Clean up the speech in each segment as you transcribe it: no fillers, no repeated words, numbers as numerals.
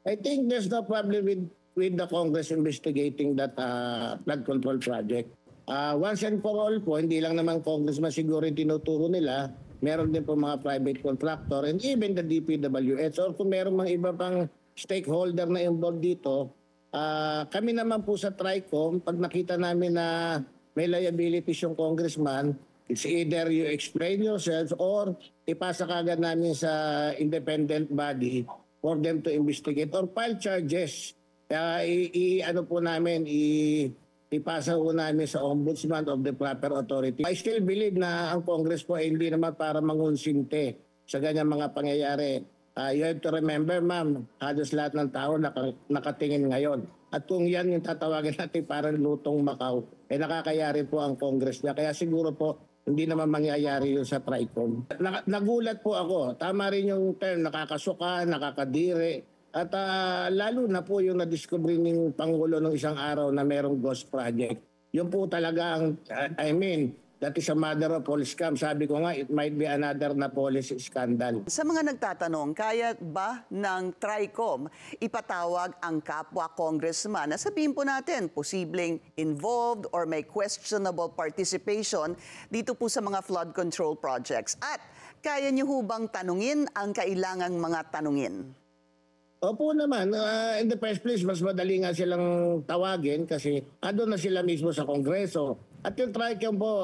I think there's no problem with the Congress investigating that flood control project. Once and for all po, hindi lang naman Congressman siguro yung tinuturo nila, meron din po mga private contractor and even the DPWH or kung meron mga iba pang stakeholder na involved dito, kami naman po sa TRICOM, pag nakita namin na may liabilities yung congressman, it's either you explain yourself or ipasa kagad namin sa independent body for them to investigate or file charges. Ano po namin, ipasa po namin sa ombudsman of the proper authority. I still believe na ang Congress po ay hindi naman para mangunsinte sa ganyang mga pangyayari. You have to remember, ma'am, halos lahat ng tao nakatingin ngayon. At kung yan yung tatawagin natin parang lutong Macau, nakakayari po ang Congress niya. Kaya siguro po, hindi naman mangyayari yun sa TRICOM. Nagulat po ako. Tama rin yung term, nakakasuka, nakakadiri. At lalo na po yung na-discover ng Pangulo ng isang araw na merong ghost project. Yun po talaga ang, that is a mother of all scam. Sabi ko nga, it might be another na policy scandal. Sa mga nagtatanong, kaya ba ng TRICOM ipatawag ang kapwa congressman na sabihin po natin, posibleng involved or may questionable participation dito po sa mga flood control projects? At kaya niyo hubang tanungin ang kailangang mga tanungin? Opo naman. In the first place, mas madali nga silang tawagin kasi andun na sila mismo sa Kongreso. At yung TRICOM po,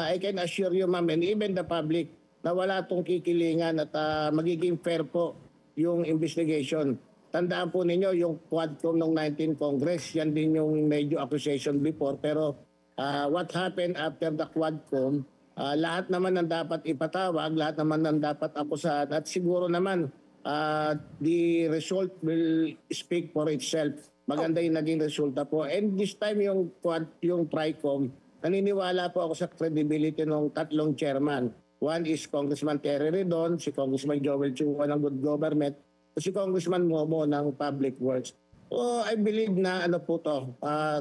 I can assure you, ma'am, and even the public, na wala itong kikilingan at magiging fair po yung investigation. Tandaan po ninyo, yung Quadcom ng 19 Congress, yan din yung medyo accusation before. Pero what happened after the Quadcom, lahat naman ang dapat ipatawag, lahat naman ang dapat akusahan. At siguro naman, the result will speak for itself. Maganda yung naging resulta po. And this time yung TRICOM, naniniwala po ako sa credibility ng tatlong chairman. One is Congressman Terry Redon, si Congressman Joel Chua ng Good Government, at si Congressman Momo ng Public Works. So I believe na ano po to,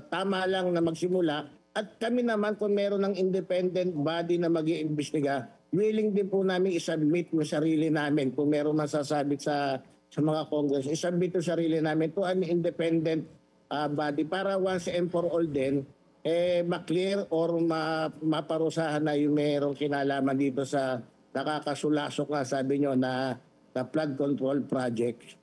tama lang na magsimula. At kami naman kung meron ng independent body na mag-iimbestiga, willing din po namin isubmit yung sarili namin kung meron masasabit sa mga Congress. Isubmit yung sarili namin to an independent body para once and for all din, ma-clear or maparusahan na yung merong kinalaman dito sa nakakasulasok nga sabi nyo na flood control project.